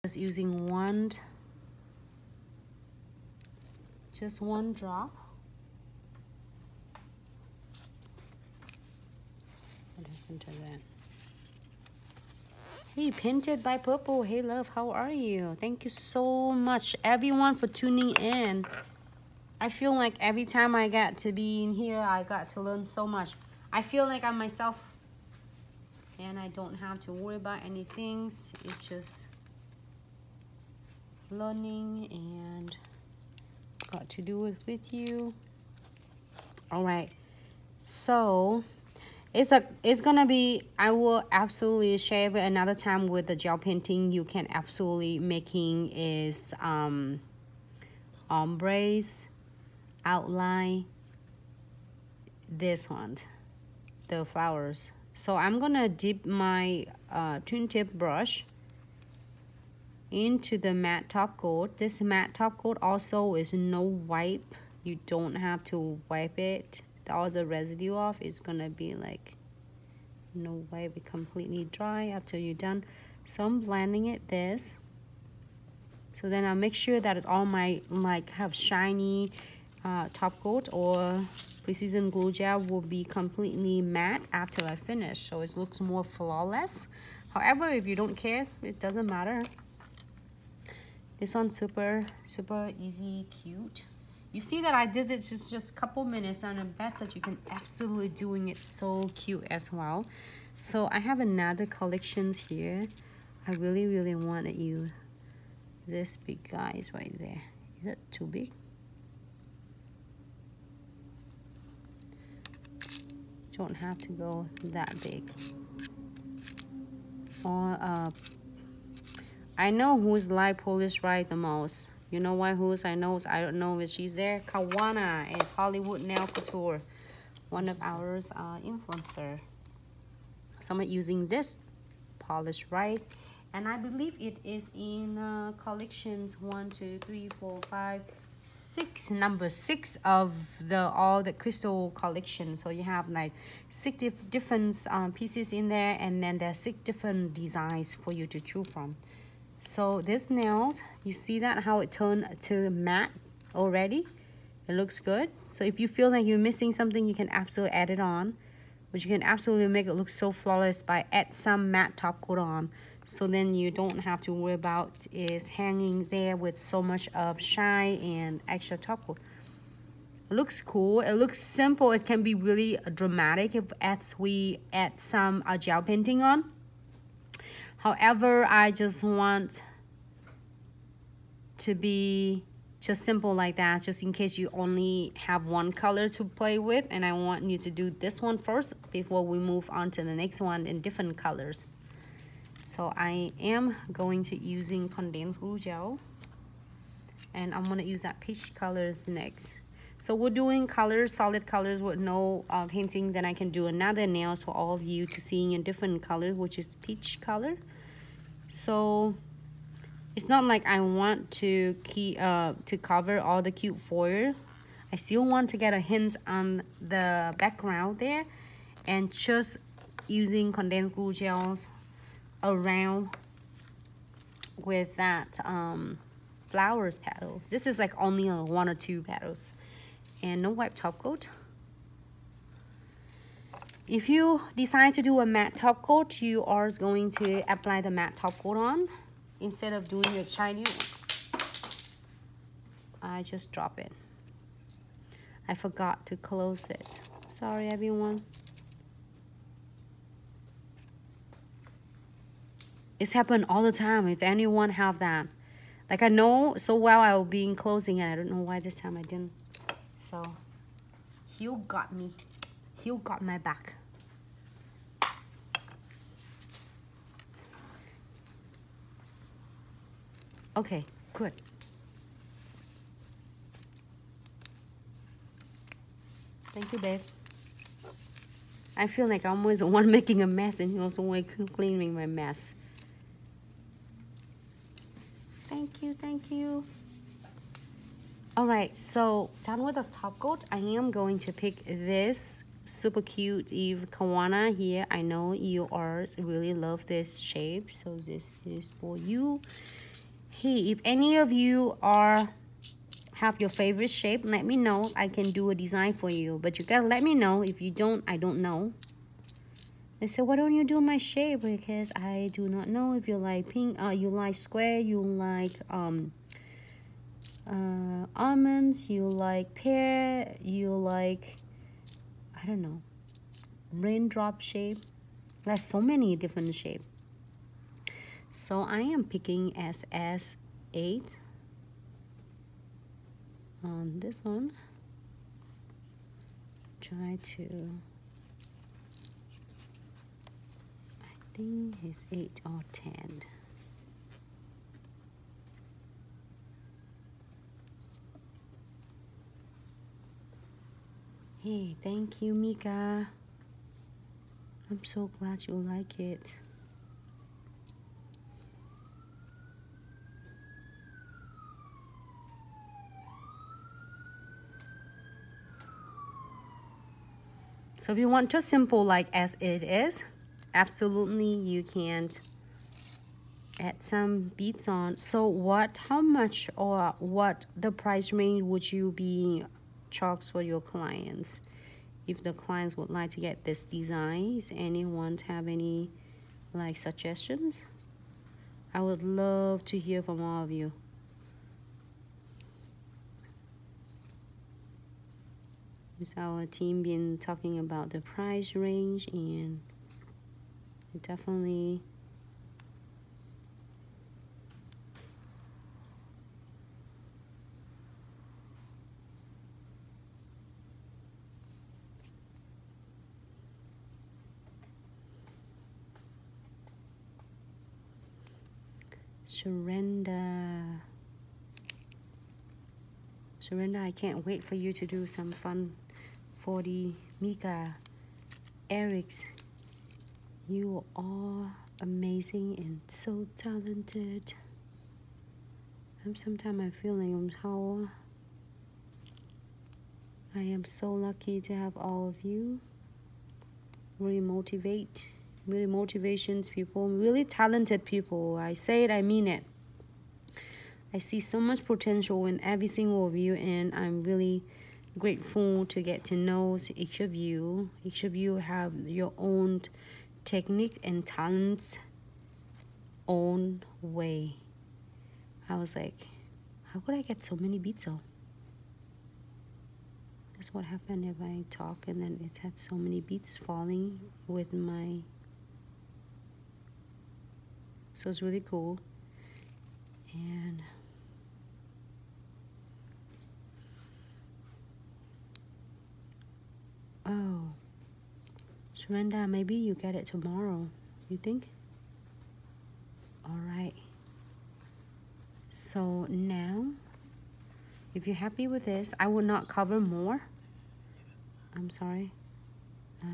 Just using just one drop. What happened to that? Hey, Painted by Purple. Hey, love, how are you? Thank you so much, everyone, for tuning in. I feel like every time I get to be in here, I got to learn so much. I feel like I'm myself, and I don't have to worry about anything. It's just learning and got to do it with you. All right, so it's gonna be, I will absolutely share it another time with the gel painting. You can absolutely making is ombres, outline, this one, the flowers. So I'm gonna dip my twin tip brush into the matte top coat. This matte top coat also is no wipe. You don't have to wipe it. All the residue off. It's gonna be like no wipe, it completely dry after you're done. So I'm blending it this. So then I'll make sure that it's all my like have shiny top coat or precision glue gel will be completely matte after I finish, so it looks more flawless. However, if you don't care, it doesn't matter. This one's super easy, cute. You see that I did it just a couple minutes, and I bet that you can absolutely doing it so cute as well. So I have another collections here. I really wanted you this big guys right there. Is it too big? Don't have to go that big. Or I know who's like Polish right the most. You know why who's? I don't know if she's there. Kawana is Hollywood Nail Couture, one of ours influencer. Someone using this polished rice, and I believe it is in collections 1, 2, 3, 4, 5, 6, number 6 of all the crystal collection. So you have like 6 different pieces in there, and then there's 6 different designs for you to choose from. So this nails, you see that how it turned to matte already? It looks good. So if you feel like you're missing something, you can absolutely add it on, but you can absolutely make it look so flawless by add some matte top coat on. So then you don't have to worry about is hanging there with so much of shine and extra top coat. It looks cool. It looks simple. It can be really dramatic if we add some gel painting on. However, I just want to be just simple like that, just in case you only have one color to play with, and I want you to do this one first before we move on to the next one in different colors. So I am going to using condensed glue gel, and I'm gonna use that peach colors next. So we're doing colors, solid colors with no painting. Then I can do another nails for all of you to seeing in different colors, which is peach color. So it's not like I want to cover all the cute foil. I still want to get a hint on the background there, and just using condensed glue gels around with that flowers petal. This is like only 1 or 2 petals, and no wipe top coat. If you decide to do a matte top coat, you are going to apply the matte top coat on instead of doing a shiny. I just drop it. I forgot to close it. Sorry, everyone. It's happened all the time. If anyone have that, like I know so well I will be in closing, and I don't know why this time I didn't. So Hugh got me. Hugh got my back. Okay, good. Thank you, babe. I feel like I'm always the one making a mess, and he also cleaning my mess. Thank you, thank you. All right, so done with the top coat. I am going to pick this super cute Eve Kawana here. I know you really love this shape, so this is for you. Hey, if any of you have your favorite shape, let me know. I can do a design for you, but you gotta let me know. If you don't, I don't know. They said, why don't you do my shape? Because I do not know if you like pink, you like square, you like almonds, you like pear, you like, I don't know, raindrop shape. There's so many different shapes. So I am picking SS8 on this one. Try to, I think it's 8 or 10. Hey, thank you, Mika. I'm so glad you like it. So if you want just simple like as it is, absolutely you can add some beads on. So how much or what the price range would you be charged for your clients? If the clients would like to get this design, is anyone have any like suggestions? I would love to hear from all of you. It's our team been talking about the price range, and it definitely surrender. I can't wait for you to do some fun for the Mika. Eric's, you are amazing and so talented. Sometimes I feel like how I am so lucky to have all of you. Really motivations people, really talented people. I say it, I mean it. I see so much potential in every single of you, and I'm really grateful to get to know each of you. Each of you have your own technique and talents, own way. I was like, how could I get so many beats though? That's what happened if I talk and then it had so many beats falling with my... So it's really cool. And oh, Surrender, maybe you get it tomorrow, you think? All right. So now, if you're happy with this, I would not cover more. I'm sorry. I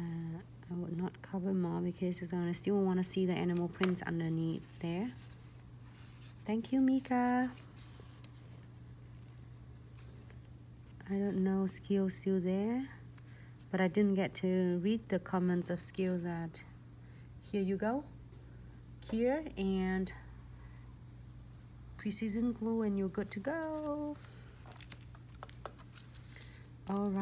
would not cover more because I still want to see the animal prints underneath there. Thank you, Mika. I don't know, Skill's still there, but I didn't get to read the comments of Skills that here you go. Here and precision glue and you're good to go. All right.